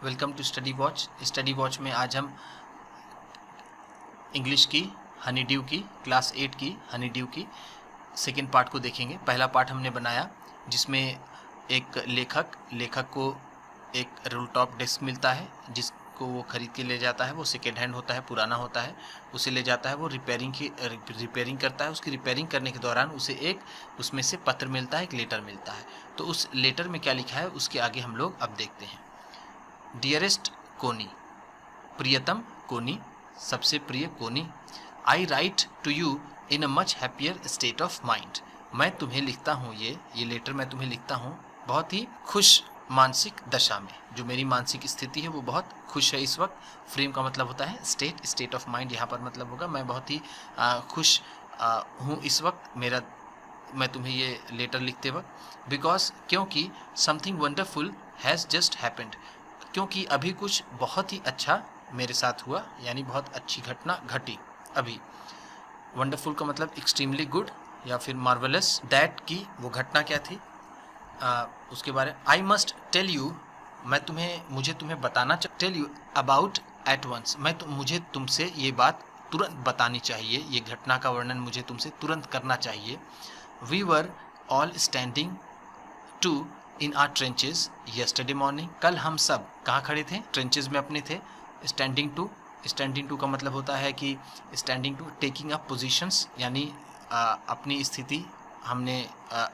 Welcome to study watch. Study watch में आज हम इंग्लिश की हनी ड्यू की क्लास 8 की हनी ड्यू की सेकेंड पार्ट को देखेंगे। पहला पार्ट हमने बनाया जिसमें एक लेखक को एक रोल टॉप डेस्क मिलता है जिसको वो खरीद के ले जाता है। वो सेकेंड हैंड होता है, पुराना होता है, उसे ले जाता है, वो रिपेयरिंग करता है। उसकी रिपेयरिंग करने के दौरान उसे उसमें से पत्र मिलता है, एक लेटर मिलता है। तो उस लेटर में क्या लिखा है उसके आगे हम लोग अब देखते हैं। डियरेस्ट कोनी, प्रियतम कोनी, सबसे प्रिय Connie, I write to you in a much happier state of mind. मैं तुम्हें लिखता हूँ, ये लेटर मैं तुम्हें लिखता हूँ बहुत ही खुश मानसिक दशा में। जो मेरी मानसिक स्थिति है वो बहुत खुश है इस वक्त। फ्रेम का मतलब होता है स्टेट ऑफ माइंड, यहाँ पर मतलब होगा मैं बहुत ही खुश हूँ इस वक्त, मैं तुम्हें ये लेटर लिखते वक्त। बिकॉज क्योंकि something wonderful has just happened, क्योंकि अभी कुछ बहुत ही अच्छा मेरे साथ हुआ, यानी बहुत अच्छी घटना घटी अभी। वंडरफुल का मतलब एक्सट्रीमली गुड या फिर मार्वलस। दैट की वो घटना क्या थी उसके बारे में। आई मस्ट टेल यू, मुझे तुम्हें बताना, tell you about at once, मुझे तुमसे ये बात तुरंत बतानी चाहिए, ये घटना का वर्णन मुझे तुमसे तुरंत करना चाहिए। We were all standing to in our trenches yesterday morning, कल हम सब कहाँ खड़े थे? ट्रेंचेस में अपने थे। स्टैंडिंग टू का मतलब होता है कि standing to taking up positions, यानी अपनी स्थिति हमने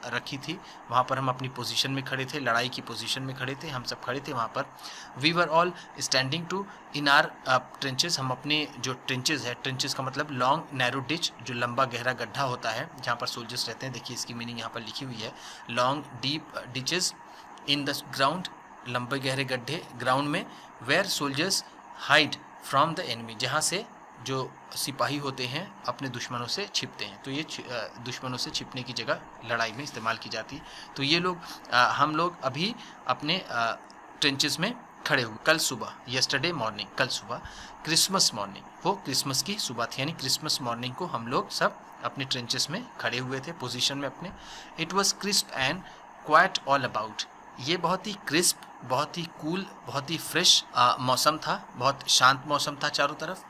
रखी थी, वहाँ पर हम अपनी पोजीशन में खड़े थे, लड़ाई की पोजीशन में खड़े थे, हम सब खड़े थे वहाँ पर। We were all standing to in our trenches, हम अपने जो ट्रेंचेस है, ट्रेंचेस का मतलब लॉन्ग नैरो डिच, जो लंबा गहरा गड्ढा होता है जहाँ पर सोल्जर्स रहते हैं। देखिए इसकी मीनिंग यहाँ पर लिखी हुई है, long deep ditches in the ground, लंबे गहरे गड्ढे ग्राउंड में। Where soldiers hide from the enemy, जहाँ से जो सिपाही होते हैं अपने दुश्मनों से छिपते हैं। तो ये दुश्मनों से छिपने की जगह लड़ाई में इस्तेमाल की जाती है। तो ये लोग हम लोग अभी अपने ट्रेंचेस में खड़े हुए। कल सुबह, यस्टरडे मॉर्निंग, कल सुबह। क्रिसमस मॉर्निंग, वो क्रिसमस की सुबह थी, यानी क्रिसमस मॉर्निंग को हम लोग सब अपने ट्रेंचेस में खड़े हुए थे, पोजीशन में अपने। It was crisp and quite all about, ये बहुत ही क्रिस्प, बहुत ही कूल, बहुत ही फ्रेश मौसम था, बहुत शांत मौसम था चारों तरफ।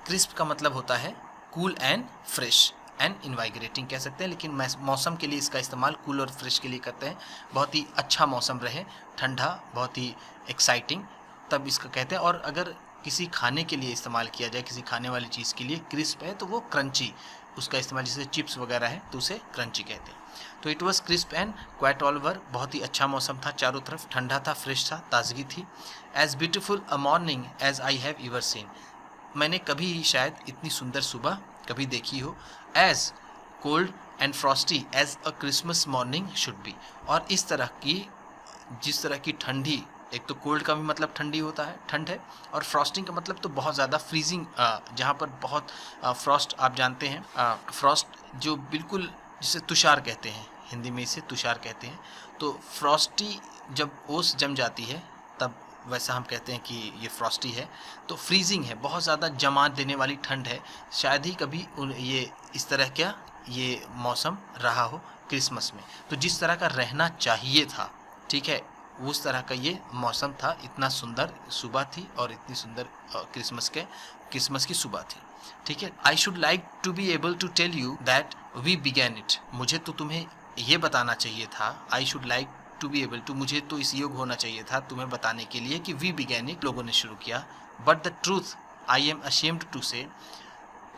क्रिस्प का मतलब होता है कूल एंड फ्रेश एंड इनवाइग्रेटिंग कह सकते हैं, लेकिन मौसम के लिए इसका इस्तेमाल कूल और फ्रेश के लिए करते हैं। बहुत ही अच्छा मौसम रहे, ठंडा, बहुत ही एक्साइटिंग, तब इसका कहते हैं। और अगर किसी खाने के लिए इस्तेमाल किया जाए, किसी खाने वाली चीज़ के लिए क्रिस्प है तो वो क्रंची, उसका इस्तेमाल जैसे चिप्स वगैरह है तो उसे क्रंची कहते हैं। तो it was crisp and quite all over, बहुत ही अच्छा मौसम था चारों तरफ, ठंडा था, फ्रेश था, ताजगी थी। As beautiful a morning as I have ever seen, मैंने कभी शायद इतनी सुंदर सुबह कभी देखी हो। As cold and frosty as a Christmas morning should be, और इस तरह की, जिस तरह की ठंडी, एक तो कोल्ड का भी मतलब ठंडी होता है, ठंड है, और फ्रॉस्टिंग का मतलब तो बहुत ज़्यादा फ्रीजिंग, जहाँ पर बहुत फ्रॉस्ट, आप जानते हैं फ्रॉस्ट जो बिल्कुल, जिसे तुषार कहते हैं, हिंदी में इसे तुषार कहते हैं। तो फ्रॉस्टी जब ओस जम जाती है तब वैसा हम कहते हैं कि ये फ्रॉस्टी है। तो फ्रीजिंग है, बहुत ज़्यादा जमा देने वाली ठंड है। शायद ही कभी ये इस तरह का ये मौसम रहा हो क्रिसमस में। तो जिस तरह का रहना चाहिए था, ठीक है, उस तरह का ये मौसम था। इतना सुंदर सुबह थी और इतनी सुंदर क्रिसमस की सुबह थी, ठीक है। I should like to be able to tell you that we began it, मुझे तो तुम्हें ये बताना चाहिए था। I should like to be able to, मुझे तो इस योग होना चाहिए था तुम्हें बताने के लिए कि वी बिगैन इट, लोगों ने शुरू किया। But the truth I am ashamed to say,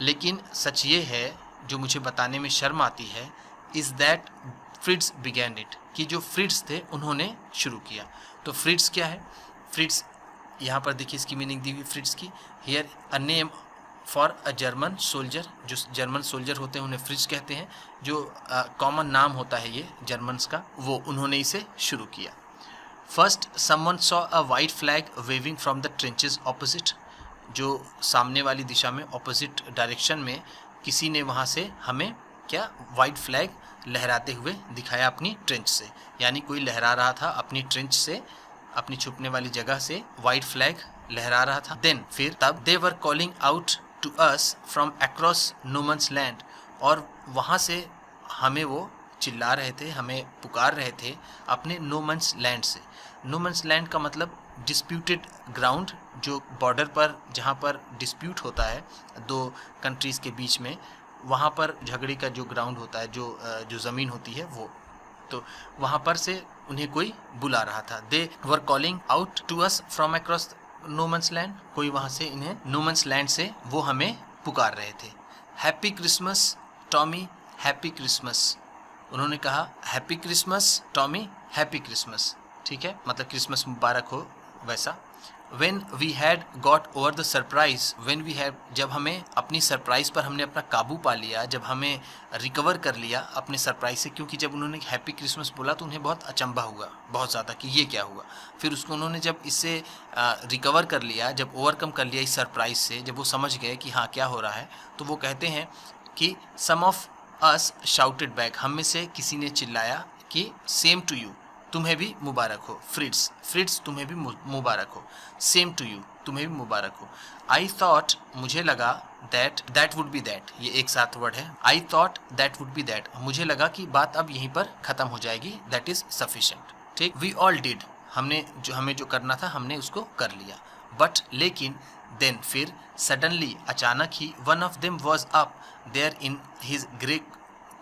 लेकिन सच ये है जो मुझे बताने में शर्म आती है, इज़ दैट फ्रिट्स बिगैन इट, कि जो फ्रिट्स थे उन्होंने शुरू किया। तो फ्रिट्स क्या है? फ्रिट्स यहाँ पर देखिए इसकी मीनिंग दी हुई फ्रिट्स की। Here a name for a German soldier, जो जर्मन सोल्जर होते हैं उन्हें फ्रिट्स कहते हैं। जो कॉमन नाम होता है ये जर्मन्स का, वो उन्होंने इसे शुरू किया। First someone saw a white flag waving from the trenches opposite, जो सामने वाली दिशा में, ऑपोजिट डायरेक्शन में किसी ने वहाँ से हमें क्या, वाइट फ्लैग लहराते हुए दिखाया अपनी ट्रेंच से, यानी कोई लहरा रहा था अपनी ट्रेंच से, अपनी छुपने वाली जगह से वाइट फ्लैग लहरा रहा था। देन फिर तब they were calling out to us from across no man's land, और वहाँ से हमें वो चिल्ला रहे थे, हमें पुकार रहे थे अपने नो मंस लैंड से। नो मंस लैंड का मतलब डिस्प्यूटेड ग्राउंड, जो बॉर्डर पर जहाँ पर डिस्प्यूट होता है दो कंट्रीज़ के बीच में, वहाँ पर झगड़े का जो ग्राउंड होता है, जो ज़मीन होती है वो, तो वहाँ पर से उन्हें कोई बुला रहा था। They were calling out to us from across no man's land, कोई वहाँ से इन्हें नो मैन्स लैंड से वो हमें पुकार रहे थे। Happy Christmas Tommy, happy Christmas, उन्होंने कहा happy Christmas Tommy, happy Christmas, ठीक है, मतलब क्रिसमस मुबारक हो वैसा। When we had got over the surprise, when we had, जब हमें अपनी सरप्राइज़ पर हमने अपना काबू पा लिया, जब हमें रिकवर कर लिया अपने सरप्राइज से, क्योंकि जब उन्होंने हैप्पी क्रिसमस बोला तो उन्हें बहुत अचंभा हुआ, बहुत ज़्यादा, कि ये क्या हुआ। फिर उसको उन्होंने जब इससे रिकवर कर लिया, जब ओवरकम कर लिया इस सरप्राइज से, जब वो समझ गए कि हाँ क्या हो रहा है, तो वो कहते हैं कि सम ऑफ अस शाउटेड बैक, हम में से किसी ने चिल्लाया कि सेम टू यू, तुम्हें भी मुबारक हो। फ्रिट्स, फ्रिट्स तुम्हें भी मुबारक हो। सेम टू यू, तुम्हें भी मुबारक हो। आई थॉट, मुझे लगा, दैट वुड बी दैट, ये एक साथ वर्ड है। I thought that would be that, मुझे लगा कि बात अब यहीं पर ख़त्म हो जाएगी, दैट इज़ सफिशेंट, ठीक। वी ऑल डिड, हमें जो करना था हमने उसको कर लिया। बट लेकिन, देन फिर, सडनली अचानक ही, one of them was up there in his grey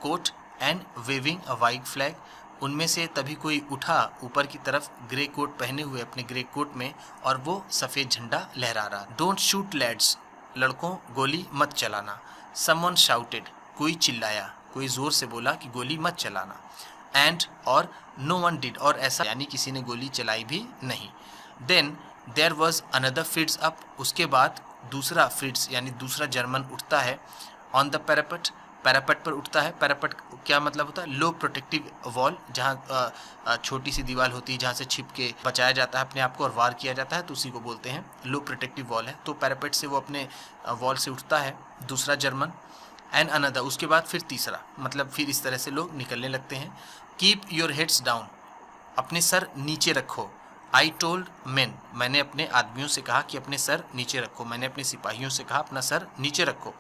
coat and waving a white flag, उनमें से तभी कोई उठा ऊपर की तरफ ग्रे कोट पहने हुए अपने ग्रे कोट में, और वो सफ़ेद झंडा लहरा रहा। डोंट शूट लैड्स, लड़कों गोली मत चलाना। समवन शाउटेड, कोई चिल्लाया, कोई ज़ोर से बोला कि गोली मत चलाना। एंड, और नो वन डिड, और ऐसा यानी किसी ने गोली चलाई भी नहीं। Then there was another Fritz up, उसके बाद दूसरा फ्रिट्स यानी दूसरा जर्मन उठता है। ऑन द पैरापेट, पैरापेट पर उठता है। पैरापेट क्या मतलब होता है? लो प्रोटेक्टिव वॉल, जहाँ छोटी सी दीवार होती है जहाँ से छिप के बचाया जाता है अपने आप को और वार किया जाता है, तो उसी को बोलते हैं लो प्रोटेक्टिव वॉल है। तो पैरापेट से वो अपने वॉल से उठता है दूसरा जर्मन। एंड अनदर, उसके बाद फिर तीसरा, मतलब फिर इस तरह से लोग निकलने लगते हैं। कीप योर हेड्स डाउन, अपने सर नीचे रखो। आई टोल्ड मैन, मैंने अपने आदमियों से कहा कि अपने सर नीचे रखो, मैंने अपने सिपाहियों से कहा अपना सर नीचे रखो।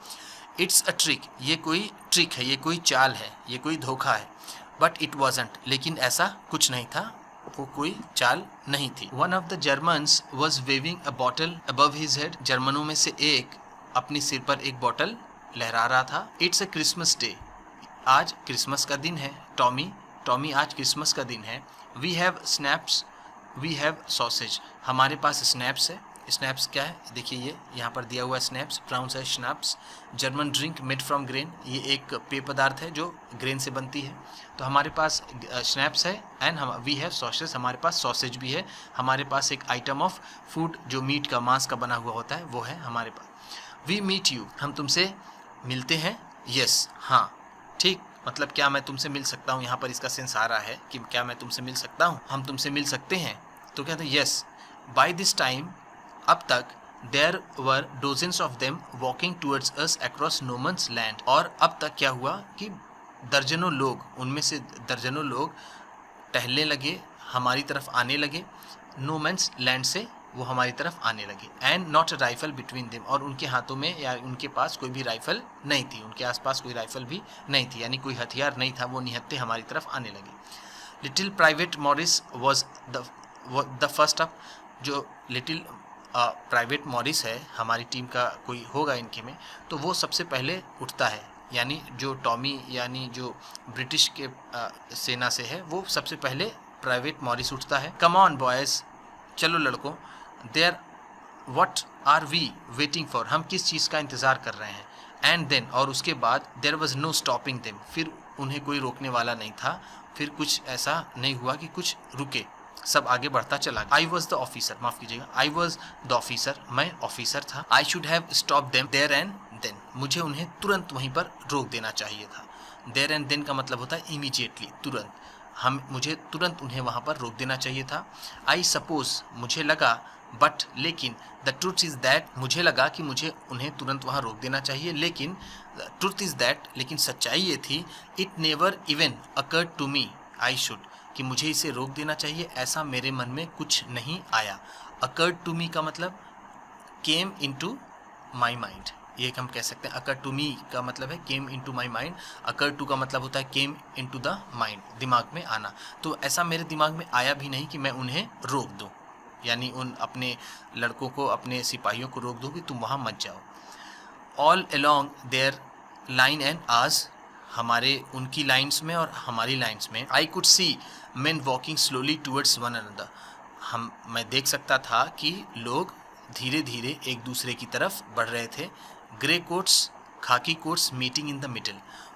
इट्स अ ट्रिक, ये कोई ट्रिक है, ये कोई चाल है, ये कोई धोखा है। बट इट वॉजंट, लेकिन ऐसा कुछ नहीं था, वो कोई चाल नहीं थी। One of the Germans was waving a bottle above his head, जर्मनों में से एक अपने सिर पर एक बॉटल लहरा रहा था। इट्स अ क्रिसमस डे, आज क्रिसमस का दिन है। टॉमी, टॉमी आज क्रिसमस का दिन है। We have schnapps, we have sausage, हमारे पास स्नैप्स है। स्नैप्स क्या है? देखिए ये यहाँ पर दिया हुआ है, स्नैप्स, प्राउंस है snaps. German drink made from grain, ये एक पेय पदार्थ है जो ग्रेन से बनती है। तो हमारे पास स्नैप्स है। एंड हम वी हैव सॉसेज, हमारे पास सॉसेज भी है। हमारे पास एक आइटम ऑफ फूड जो मीट का, मांस का बना हुआ होता है, वो है हमारे पास। वी मीट यू, हम तुमसे मिलते हैं। यस, हाँ, ठीक, मतलब क्या मैं तुमसे मिल सकता हूँ, यहाँ पर इसका सेंस आ रहा है कि क्या मैं तुमसे मिल सकता हूँ, हम तुमसे मिल सकते हैं। तो कहते हैं यस। बाय दिस टाइम, अब तक, there were dozens of them walking towards us across no man's land, और अब तक क्या हुआ कि दर्जनों लोग, उनमें से दर्जनों लोग टहलने लगे, हमारी तरफ आने लगे। नो मैन्स लैंड से वो हमारी तरफ आने लगे। And not a rifle between them, और उनके हाथों में या उनके पास कोई भी राइफल नहीं थी, उनके आसपास कोई राइफल भी नहीं थी, यानी कोई हथियार नहीं था, वो निहत्थे हमारी तरफ आने लगे। Little private Morris was the first up, जो लिटिल प्राइवेट मॉरिस है, हमारी टीम का कोई होगा इनके में, तो वो सबसे पहले उठता है, यानी जो टॉमी यानी जो ब्रिटिश के सेना से है, वो सबसे पहले प्राइवेट मॉरिस उठता है। कम ऑन बॉयज़, चलो लड़कों। There, what are we waiting for, हम किस चीज़ का इंतज़ार कर रहे हैं। एंड देन, और उसके बाद, there was no stopping them, फिर उन्हें कोई रोकने वाला नहीं था, फिर कुछ ऐसा नहीं हुआ कि कुछ रुके, सब आगे बढ़ता चला गया। आई वॉज द ऑफिसर, माफ़ कीजिएगा, आई वॉज द ऑफिसर, मैं ऑफिसर था। I should have stop them there and then, मुझे उन्हें तुरंत वहीं पर रोक देना चाहिए था। देयर एंड देन का मतलब होता है इमीडिएटली, तुरंत, मुझे तुरंत उन्हें वहाँ पर रोक देना चाहिए था। आई सपोज, मुझे लगा, बट लेकिन, द ट्रूथ इज़ दैट, मुझे लगा कि मुझे उन्हें तुरंत वहाँ रोक देना चाहिए, लेकिन ट्रूथ इज़ दैट, लेकिन सच्चाई ये थी, it never even occurred to me I should, कि मुझे इसे रोक देना चाहिए, ऐसा मेरे मन में कुछ नहीं आया। अकर्ड टू मी का मतलब केम इनटू माय माइंड, ये हम कह सकते हैं। अकर टू मी का मतलब है came into my mind, occur to का मतलब होता है केम इनटू द माइंड, दिमाग में आना। तो ऐसा मेरे दिमाग में आया भी नहीं कि मैं उन्हें रोक दूं, यानी उन अपने लड़कों को, अपने सिपाहियों को रोक दो कि तुम वहाँ मत जाओ। All along their line and ours, हमारे उनकी लाइंस में और हमारी लाइंस में, I could see men walking slowly towards one another, मैं देख सकता था कि लोग धीरे धीरे एक दूसरे की तरफ बढ़ रहे थे। ग्रे कोट्स, खाकी quotes meeting in the middle,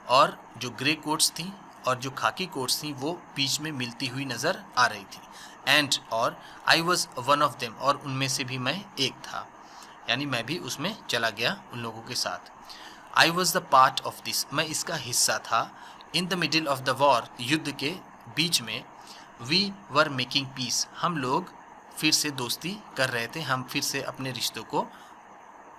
और जो ग्रे कोट्स थी और जो खाकी कोट्स थी वो बीच में मिलती हुई नज़र आ रही थी। एंड, और I was one of them, और उनमें से भी मैं एक था, यानी मैं भी उसमें चला गया उन लोगों के साथ। आई was the part of this, मैं इसका हिस्सा था। इन the middle of the war, युद्ध के बीच में। वी वर मेकिंग पीस, हम लोग फिर से दोस्ती कर रहे थे, हम फिर से अपने रिश्तों को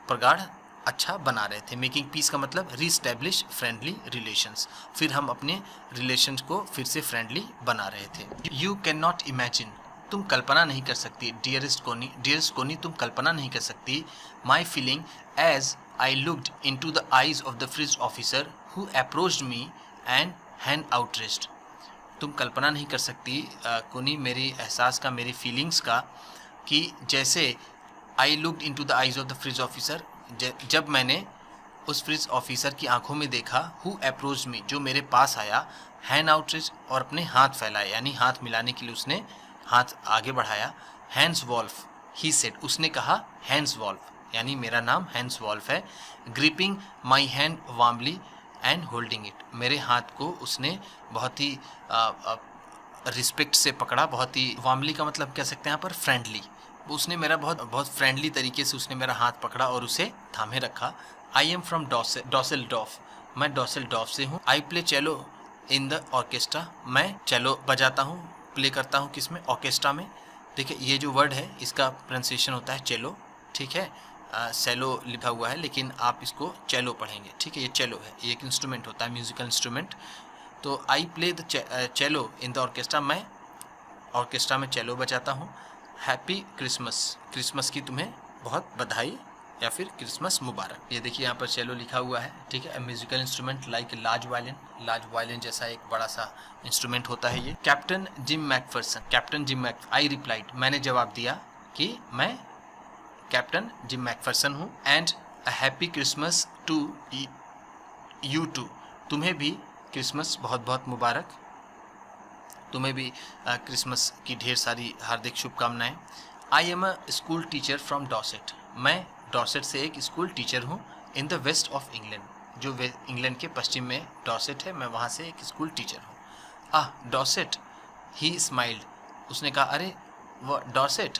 प्रगाढ़ अच्छा बना रहे थे। मेकिंग पीस का मतलब रीस्टैब्लिश फ्रेंडली रिलेशंस, फिर हम अपने रिलेशंस को फिर से फ्रेंडली बना रहे थे। यू कैन नॉट इमेजिन, तुम कल्पना नहीं कर सकती। डियरेस्ट कोनी तुम कल्पना नहीं कर सकती। My feeling as I looked into the eyes of the Fritz officer who approached me and hand outstretched, तुम कल्पना नहीं कर सकती कोनी, मेरी एहसास का, मेरी फीलिंग्स का, कि जैसे I looked into the eyes of the Fritz officer, जब मैंने उस फ्रिज ऑफिसर की आंखों में देखा, हु अप्रोच मी, जो मेरे पास आया, हैंड आउटरेज, और अपने हाथ फैलाए, यानी हाथ मिलाने के लिए उसने हाथ आगे बढ़ाया। हैंड्स वॉल्फ, ही सेड, उसने कहा हैंड्स वॉल्फ, यानी मेरा नाम हैंड्स वॉल्फ है। Gripping my hand warmly and holding it, मेरे हाथ को उसने बहुत ही रिस्पेक्ट से पकड़ा, बहुत ही, वार्मली का मतलब कह सकते हैं यहाँ पर फ्रेंडली, उसने मेरा बहुत फ्रेंडली तरीके से उसने मेरा हाथ पकड़ा और उसे थामे रखा। आई एम फ्रॉम डॉसेल्डॉर्फ, मैं डॉसेल्डॉर्फ से हूँ। आई प्ले चेलो इन द ऑर्केस्ट्रा, मैं चेलो बजाता हूँ, प्ले करता हूँ किसमें, ऑर्केस्ट्रा में। देखिए ये जो वर्ड है इसका प्रोनाउंसिएशन होता है चेलो, ठीक है, सेलो लिखा हुआ है लेकिन आप इसको चेलो पढ़ेंगे, ठीक है। ये चेलो है, ये एक इंस्ट्रूमेंट होता है, म्यूजिकल इंस्ट्रूमेंट। तो आई प्ले द चेलो इन द ऑर्केस्ट्रा, मैं ऑर्केस्ट्रा में चेलो बजाता हूँ। हैप्पी क्रिसमस, क्रिसमस की तुम्हें बहुत बधाई या फिर क्रिसमस मुबारक। ये देखिए यहाँ पर चेलो लिखा हुआ है, ठीक है। Musical instrument like large violin जैसा एक बड़ा सा इंस्ट्रूमेंट होता है ये। Captain Jim McPherson, I replied, मैंने जवाब दिया कि मैं कैप्टन जिम मैकफरसन हूँ। And a happy Christmas to you too, तुम्हें भी क्रिसमस बहुत बहुत मुबारक, तुम्हें भी क्रिसमस की ढेर सारी हार्दिक शुभकामनाएं। I am a school teacher from Dorset, मैं डॉसेट से एक स्कूल टीचर हूँ। In the west of England, जो इंग्लैंड के पश्चिम में डॉसेट है, मैं वहाँ से एक स्कूल टीचर हूँ। डॉसेट, ही स्माइल्ड, उसने कहा अरे वह डॉसेट,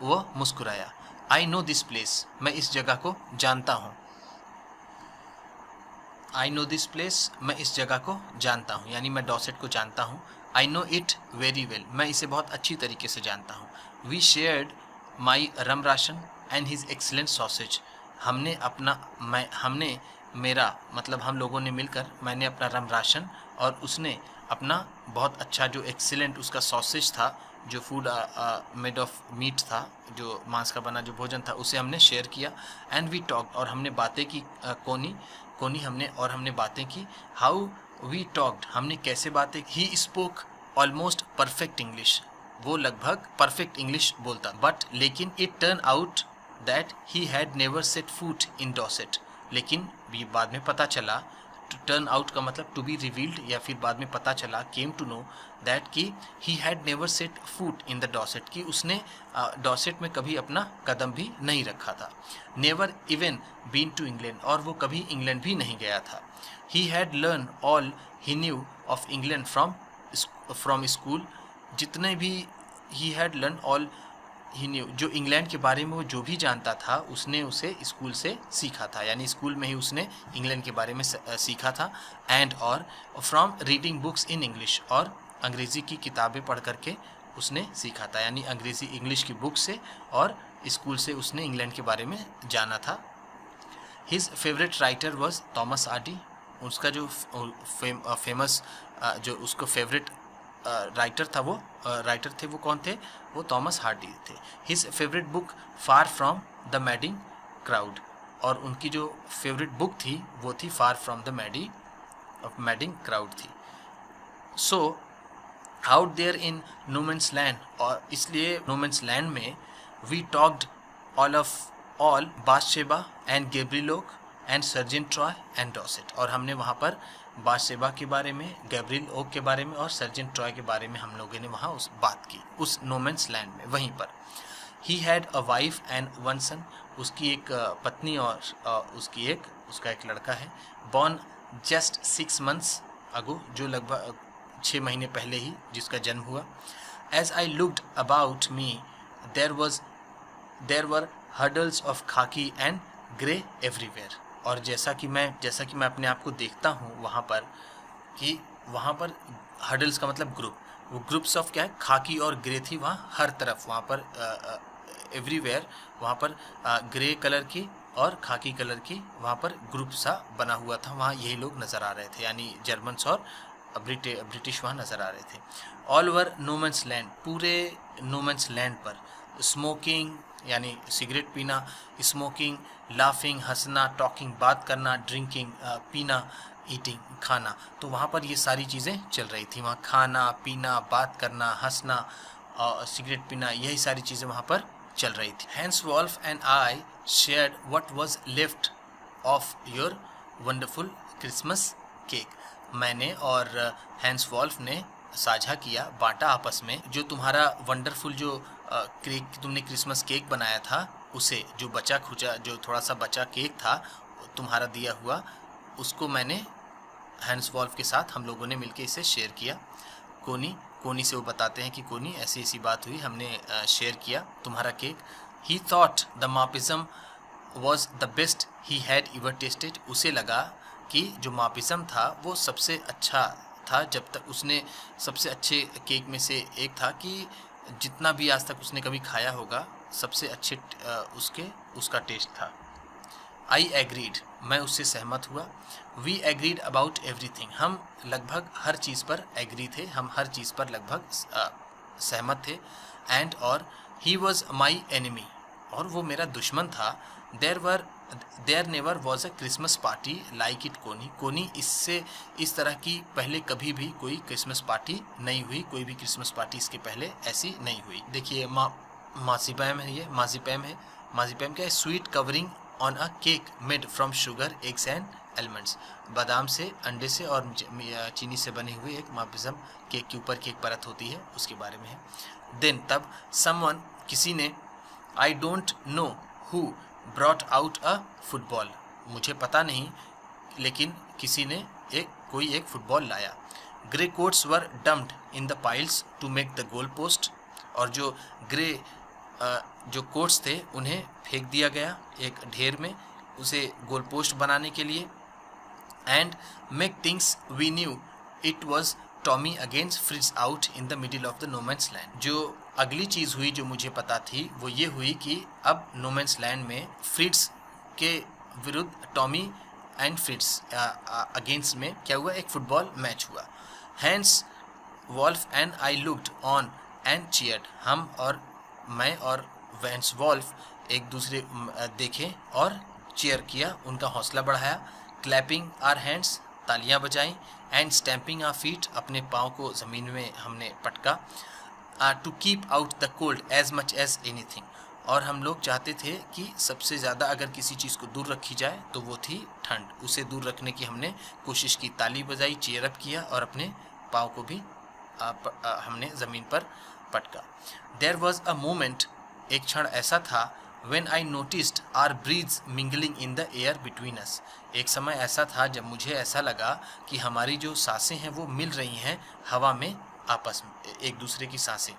वह मुस्कुराया। आई नो दिस प्लेस, मैं इस जगह को जानता हूँ। आई नो दिस प्लेस, मैं इस जगह को जानता हूँ, यानी मैं डॉसेट को जानता हूँ। I know it very well, मैं इसे बहुत अच्छी तरीके से जानता हूँ। We shared my rum ration and his excellent sausage, हमने मेरा मतलब हम लोगों ने मिलकर, मैंने अपना रम राशन और उसने अपना बहुत अच्छा जो एक्सीलेंट उसका सॉसेज था, जो फूड मेड ऑफ मीट था, जो मांस का बना जो भोजन था, उसे हमने शेयर किया। एंड वी टॉक्ड, और हमने बातें की, हमने बातें की। हाउ वी टॉक्ड, हमने कैसे बातें। He spoke almost perfect English, वो लगभग परफेक्ट इंग्लिश बोलता, बट लेकिन it turn out that he had never set foot in Dorset, लेकिन भी बाद में पता चला, टू टर्न आउट का मतलब टू बी रिवील्ड, या फिर बाद में पता चला, केम टू नो दैट कि he had never set foot in the Dorset, कि उसने डॉसेट में कभी अपना कदम भी नहीं रखा था। Never even been to England, और वो कभी इंग्लैंड भी नहीं गया था। He had learn all he knew of England from school, जितने भी he had learn all he knew, जो इंग्लैंड के बारे में वो जो भी जानता था उसने उसे स्कूल से सीखा था, यानी स्कूल में ही उसने इंग्लैंड के बारे में सीखा था। एंड और from reading books in English, और अंग्रेज़ी की किताबें पढ़ करके उसने सीखा था, यानी अंग्रेज़ी इंग्लिश की बुक से और स्कूल से उसने इंग्लैंड के बारे में जाना था। His favourite writer was Thomas Hardy, उसका जो फेमस जो उसको फेवरेट राइटर था, वो राइटर थे, वो कौन थे, वो थॉमस हार्डी थे। His favourite book Far from the Madding Crowd, और उनकी जो फेवरेट बुक थी वो थी Far from the Madding Crowd थी। So out there in no man's land, और इसलिए नो मैंस लैंड में we talked all Bathsheba and Gabriel and Sergeant Troy and Dorset, और हमने वहाँ पर बाथशेबा के बारे में, गैब्रिएल ओक के बारे में और सर्जेंट ट्रॉय के बारे में हम लोगों ने वहाँ उस बात की उस नो मैंस लैंड में। वहीं पर he had a wife and one son, उसकी एक पत्नी और उसका एक लड़का है। बॉर्न जस्ट 6 months अगो, जो लगभग 6 महीने पहले ही जिसका जन्म हुआ। As I looked about me there were hurdles of khaki and grey everywhere, और जैसा कि मैं अपने आप को देखता हूँ वहाँ पर हर्डल्स का मतलब ग्रुप, वो ग्रुप्स ऑफ क्या है, खाकी और ग्रे थी वहाँ हर तरफ, वहाँ पर एवरीवेयर, वहाँ पर ग्रे कलर की और खाकी कलर की वहाँ पर ग्रुप सा बना हुआ था, वहाँ यही लोग नज़र आ रहे थे, यानी जर्मन्स और ब्रिटिश वहाँ नज़र आ रहे थे। All over no man's land, पूरे नो मैंस लैंड पर स्मोकिंग यानी सिगरेट पीना, स्मोकिंग, लाफिंग हंसना, टॉकिंग बात करना, ड्रिंकिंग पीना, ईटिंग खाना, तो वहाँ पर ये सारी चीज़ें चल रही थी। वहाँ खाना पीना, बात करना, हंसना, सिगरेट पीना, यही सारी चीज़ें वहाँ पर चल रही थी। Hans Wolf and I shared what was left of your wonderful Christmas cake, मैंने और हैंस वॉल्फ ने साझा किया, बांटा आपस में, जो तुम्हारा वंडरफुल जो केक तुमने क्रिसमस केक बनाया था, उसे जो बचा खुचा, जो थोड़ा सा बचा केक था तुम्हारा दिया हुआ, उसको मैंने हैंस वॉल्फ के साथ हम लोगों ने मिलकर इसे शेयर किया। कोनी से वो बताते हैं कि कोनी ऐसी ऐसी बात हुई, हमने शेयर किया तुम्हारा cake. He thought the marzipan was the best he had ever tasted, उसे लगा कि जो मापिज्म था वो सबसे अच्छा था, जब तक उसने सबसे अच्छे केक में से एक था कि जितना भी आज तक उसने कभी खाया होगा, सबसे अच्छे उसका टेस्ट था। आई एग्रीड, मैं उससे सहमत हुआ। वी एग्रीड अबाउट एवरीथिंग, हम लगभग हर चीज़ पर एग्री थे, हम हर चीज़ पर लगभग सहमत थे। एंड और ही वॉज माई एनिमी, और वो मेरा दुश्मन था। There never was a Christmas party like it Connie, इससे इस तरह की पहले कभी भी कोई क्रिसमस पार्टी नहीं हुई, कोई भी क्रिसमस पार्टी इसके पहले ऐसी नहीं हुई। देखिए माज़ीपैम है, ये माज़ीपैम क्या है, sweet covering on a cake made from sugar eggs and almonds, बादाम से, अंडे से और चीनी से बने हुए एक मापिज्म केक के ऊपर की एक परत होती है, उसके बारे में है। देन तब समवन, किसी ने, I don't know who brought out a football, मुझे पता नहीं, लेकिन किसी ने कोई एक फुटबॉल लाया। Grey coats were dumped in the piles to make the goal post, और जो ग्रे जो कोट्स थे उन्हें फेंक दिया गया एक ढेर में, उसे गोल पोस्ट बनाने के लिए। And make things we knew it was Tommy against Fritz out in the middle of the no man's land, जो अगली चीज़ हुई जो मुझे पता थी वो ये हुई कि अब नो मैंस लैंड में फ्रिट्ज के विरुद्ध टॉमी एंड फ्रिट्ज अगेंस्ट में क्या हुआ, एक फुटबॉल मैच हुआ। Hans Wolf and I looked on and cheered, हम और मैं और हैंस वॉल्फ एक दूसरे देखे और चीयर किया, उनका हौसला बढ़ाया। क्लैपिंग आर हैंड्स, तालियां बजाई। एंड स्टैम्पिंग आर फीट, अपने पाँव को ज़मीन में हमने पटका। To keep out the cold as much as anything, और हम लोग चाहते थे कि सबसे ज़्यादा अगर किसी चीज़ को दूर रखी जाए तो वो थी ठंड, उसे दूर रखने की हमने कोशिश की, ताली बजाई, चीयर अप किया और अपने पाँव को भी हमने ज़मीन पर पटका। देयर वॉज अ मोमेंट, एक क्षण ऐसा था, when I noticed our breaths mingling in the air between us, एक समय ऐसा था जब मुझे ऐसा लगा कि हमारी जो सांसें हैं वो मिल रही हैं हवा में, आपस में एक दूसरे की सांसें,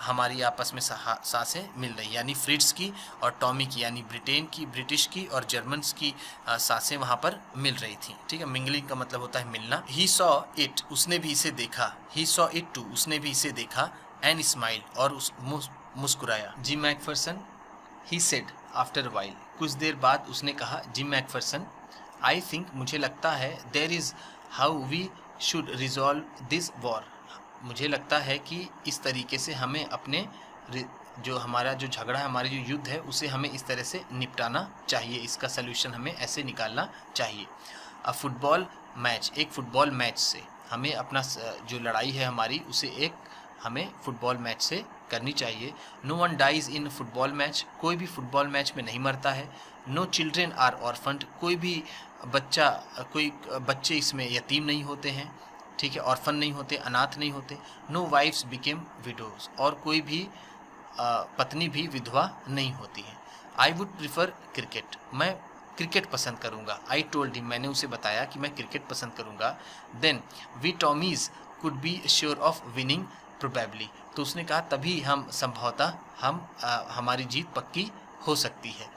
हमारी आपस में सांसें मिल रही, यानी फ्रिट्ज की और टॉमी की, यानी ब्रिटेन की, ब्रिटिश की और जर्मन्स की सांसें वहाँ पर मिल रही थी। ठीक है, मिंगलिंग का मतलब होता है मिलना। ही सॉ इट, उसने भी इसे देखा। ही सॉ इट टू, उसने भी इसे देखा। एंड स्माइल, और उस मुस्कुराया। Gym McPherson, he said after while, कुछ देर बाद उसने कहा, जिम मैकफरसन, आई थिंक, मुझे लगता है, there is how we should resolve this war, मुझे लगता है कि इस तरीके से हमें अपने जो हमारा जो झगड़ा है, हमारी जो युद्ध है, उसे हमें इस तरह से निपटाना चाहिए, इसका सलूशन हमें ऐसे निकालना चाहिए। अ फुटबॉल मैच, एक फुटबॉल मैच से। हमें अपना जो लड़ाई है हमारी उसे एक हमें फुटबॉल मैच से करनी चाहिए। No one dies in football match, कोई भी फुटबॉल मैच में नहीं मरता है। नो चिल्ड्रेन आर ऑर्फन्ड, कोई बच्चे इसमें यतीम नहीं होते हैं, ठीक है, ऑर्फन नहीं होते, अनाथ नहीं होते। नो वाइफ्स बिकेम विडोज, और कोई भी पत्नी भी विधवा नहीं होती है। आई वुड प्रिफर क्रिकेट, मैं क्रिकेट पसंद करूँगा। आई टोल्ड हिम, मैंने उसे बताया कि मैं क्रिकेट पसंद करूँगा। Then we Tommies could be sure of winning probably, तो उसने कहा तभी हम संभवतः हमारी जीत पक्की हो सकती है।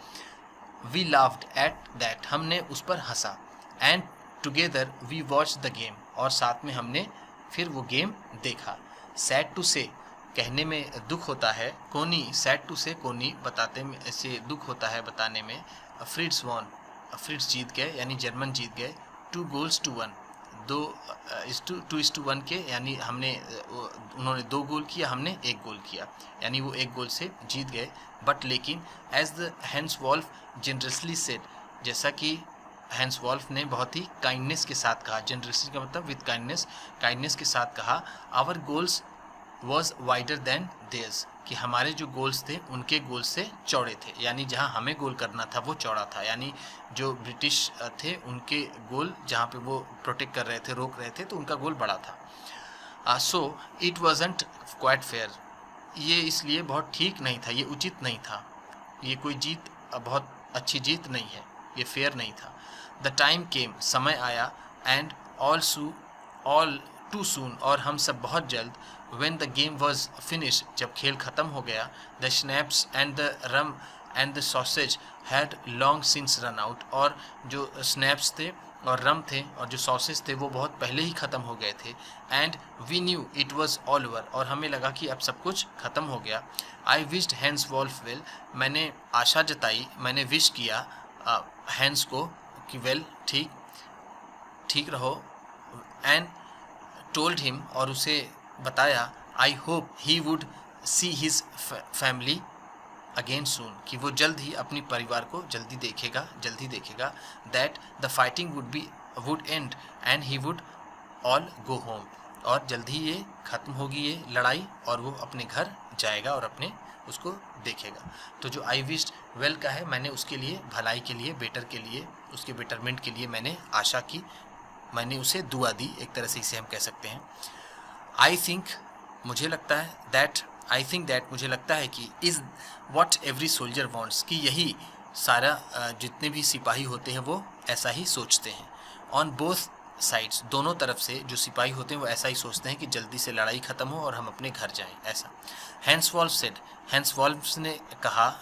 वी लाफ्ड एट दैट, हमने उस पर हंसा। And together we watch the game, और साथ में हमने फिर वो गेम देखा। सैड टू से, कहने में दुख होता है। कोनी, सैड टू से कोनी, बताते में ऐसे दुख होता है बताने में। फ्रिट्स वॉन, फ्रिट्स जीत गए, यानी जर्मन जीत गए। 2-1, 2-1 के, यानी उन्होंने 2 गोल किया, हमने 1 गोल किया, यानी वो 1 गोल से जीत गए। बट लेकिन as the Hans Wolf generously said, जैसा कि हैंस वॉल्फ ने बहुत ही काइंडनेस के साथ कहा, जनरसली का मतलब विद काइंडनेस के साथ कहा, our goals was wider than theirs, कि हमारे जो गोल्स थे उनके गोल से चौड़े थे, यानी जहां हमें गोल करना था वो चौड़ा था, यानी जो ब्रिटिश थे उनके गोल जहां पे वो प्रोटेक्ट कर रहे थे, रोक रहे थे, तो उनका गोल बड़ा था। So it wasn't quite fair, ये इसलिए बहुत ठीक नहीं था, ये उचित नहीं था, ये कोई जीत बहुत अच्छी जीत नहीं है, ये फेयर नहीं था। द टाइम केम, समय आया, एंड ऑल टू सून, और हम सब बहुत जल्द। When the game was finished, जब खेल ख़त्म हो गया, the schnapps and the rum and the sausage had long since run out, और जो स्नैप्स थे और रम थे और जो सॉसेज थे वो बहुत पहले ही ख़त्म हो गए थे। And we knew it was all over, और हमें लगा कि अब सब कुछ ख़त्म हो गया। I wished Hans Wolf well, मैंने आशा जताई, मैंने विश किया हैंस को कि वेल, ठीक रहो। एंड टोल्ड हिम, और उसे बताया, I hope he would see his family again सून, कि वो जल्द ही अपनी परिवार को जल्दी देखेगा। That the fighting would and and he would all go home, और जल्द ही ये ख़त्म होगी ये लड़ाई, और वो अपने घर जाएगा और अपने उसको देखेगा। तो जो आई विश्ड वेल का है, मैंने उसके लिए भलाई के लिए, बेटर के लिए, उसके बेटरमेंट के लिए मैंने आशा की, मैंने उसे दुआ दी, एक तरह से इसे हम कह सकते हैं। आई थिंक, मुझे लगता है कि is what every soldier wants, कि यही सारा जितने भी सिपाही होते हैं वो ऐसा ही सोचते हैं। ऑन बोथ साइड्स, दोनों तरफ से जो सिपाही होते हैं वो ऐसा ही सोचते हैं कि जल्दी से लड़ाई ख़त्म हो और हम अपने घर जाएं, ऐसा। हैंस वॉल्फ ने कहा,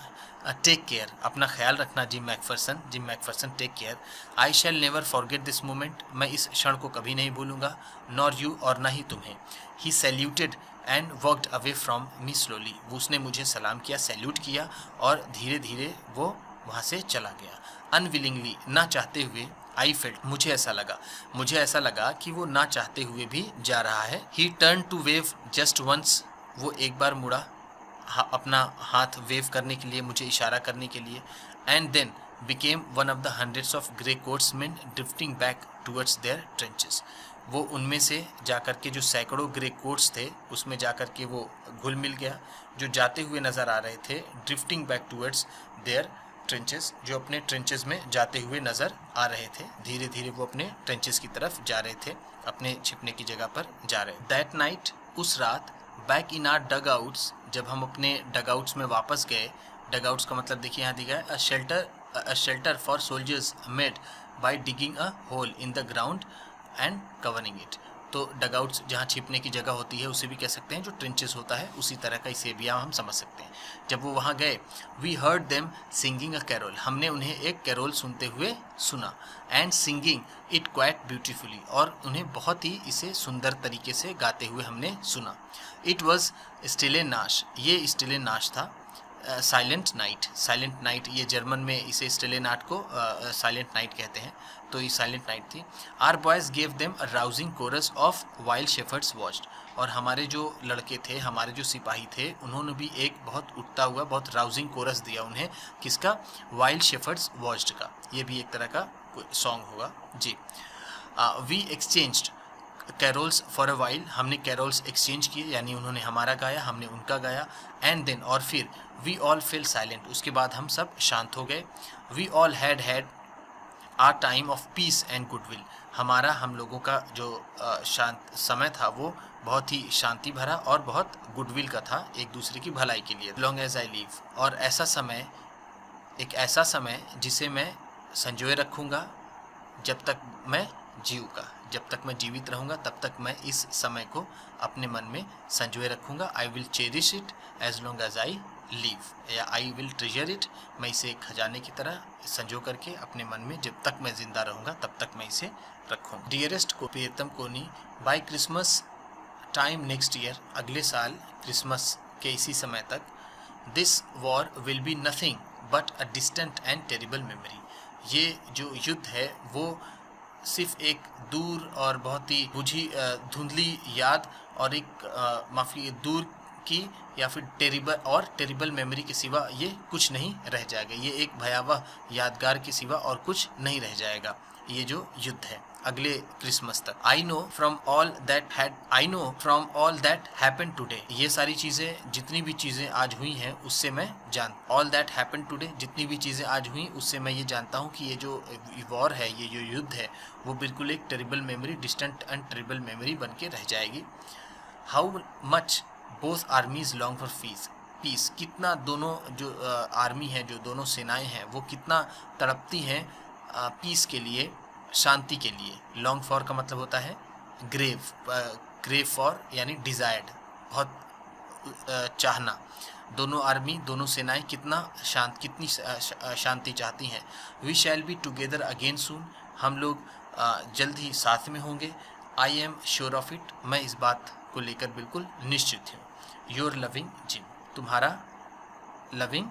टेक केयर, अपना ख्याल रखना Jim McPherson take care. I shall never forget this moment, मैं इस क्षण को कभी नहीं भूलूंगा। नॉर यू, और ना ही तुम्हें। He saluted and walked away from me slowly, वो उसने मुझे सलाम किया, सैल्यूट किया, और धीरे धीरे वो वहाँ से चला गया। अनविलिंगली, ना चाहते हुए। आई फेल्ट, मुझे ऐसा लगा कि वो ना चाहते हुए भी जा रहा है। He turn to wave just once, वो एक बार मुड़ा अपना हाथ वेव करने के लिए, मुझे इशारा करने के लिए। And then became one of the hundreds of grey coats men drifting back towards their trenches, वो उनमें से जाकर के जो सैकड़ों ग्रे कोट्स थे उसमें जाकर के वो घुल मिल गया, जो जाते हुए नज़र आ रहे थे। Drifting back towards their trenches, जो अपने ट्रेंचेस में जाते हुए नज़र आ रहे थे, धीरे धीरे वो अपने ट्रेंचेस की तरफ जा रहे थे, अपने छिपने की जगह पर जा रहे। दैट नाइट, उस रात, back in our dugouts, जब हम अपने डग आउट्स में वापस गए। डग आउट्स का मतलब देखिए यहाँ दिखा है, a shelter for soldiers made by digging a hole in the ground and covering it. तो डग आउट्स जहाँ छिपने की जगह होती है उसे भी कह सकते हैं, जो ट्रेंचेस होता है उसी तरह का इसे भी हम समझ सकते हैं। जब वो वहाँ गए, we heard them singing a carol, हमने उन्हें एक कैरोल सुनते हुए सुना। And singing it quite beautifully, और उन्हें बहुत ही इसे सुंदर तरीके से गाते हुए हमने सुना। इट वॉज स्टिले नाश, ये स्टिले नाश था। साइलेंट नाइट, ये जर्मन में इसे स्टिले नाट को साइलेंट नाइट कहते हैं, तो ये साइलेंट नाइट थी। Our boys gave them a rousing chorus of wild shepherds watched, और हमारे जो लड़के थे, हमारे जो सिपाही थे, उन्होंने भी एक बहुत उठता हुआ, बहुत राउजिंग कोरस दिया उन्हें, किसका? वाइल्ड शेफर्ड्स वॉच्ड का, ये भी एक तरह का सॉन्ग होगा जी। We exchanged, carols for a while, हमने कैरोल्स एक्सचेंज किए, यानी उन्होंने हमारा गाया, हमने उनका गाया। एंड देन, और फिर वी ऑल फेल साइलेंट, उसके बाद हम सब शांत हो गए। We all had our time of peace and goodwill, हमारा हम लोगों का जो शांत समय था वो बहुत ही शांति भरा और बहुत गुडविल का था, एक दूसरे की भलाई के लिए। लॉन्ग एज आई लीव, और ऐसा समय, एक ऐसा समय जिसे मैं संजोए रखूँगा जब तक मैं जीऊँगा, जब तक मैं जीवित रहूँगा तब तक मैं इस समय को अपने मन में संजोए रखूँगा। I will cherish it as long as I live, या आई विल ट्रेजर इट, मैं इसे एक खजाने की तरह संजो करके अपने मन में जब तक मैं जिंदा रहूँगा तब तक मैं इसे रखूँगा। डियरेस्ट को, प्रियतम Connie, by Christmas time next year, अगले साल क्रिसमस के इसी समय तक, this war will be nothing but a distant and terrible memory, ये जो युद्ध है वो सिर्फ एक दूर और बहुत ही बुझी धुंधली याद और एक माफ़ी दूर की या फिर टेरिबल मेमोरी के सिवा ये कुछ नहीं रह जाएगा, ये एक भयावह यादगार के सिवा और कुछ नहीं रह जाएगा ये जो युद्ध है अगले क्रिसमस तक। I know from all that happen today, ये सारी चीज़ें, जितनी भी चीज़ें आज हुई हैं उससे मैं ऑल दैट हैपन टुडे, जितनी भी चीज़ें आज हुई उससे मैं ये जानता हूँ कि ये जो वॉर है, ये जो युद्ध है वो बिल्कुल एक terrible memory, distant and terrible memory बन के रह जाएगी। How much both आर्मीज long for piece, कितना दोनों जो आर्मी है, जो दोनों सेनाएं हैं वो कितना तड़पती हैं पीस के लिए, शांति के लिए। लॉन्ग फॉर का मतलब होता है ग्रेव फॉर यानी डिज़ायर्ड, बहुत चाहना। दोनों आर्मी, दोनों सेनाएं कितनी शांति चाहती हैं। We shall be together again soon, हम लोग जल्द ही साथ में होंगे। I am sure of it, मैं इस बात को लेकर बिल्कुल निश्चित हूँ। योर लविंग जिम, तुम्हारा लविंग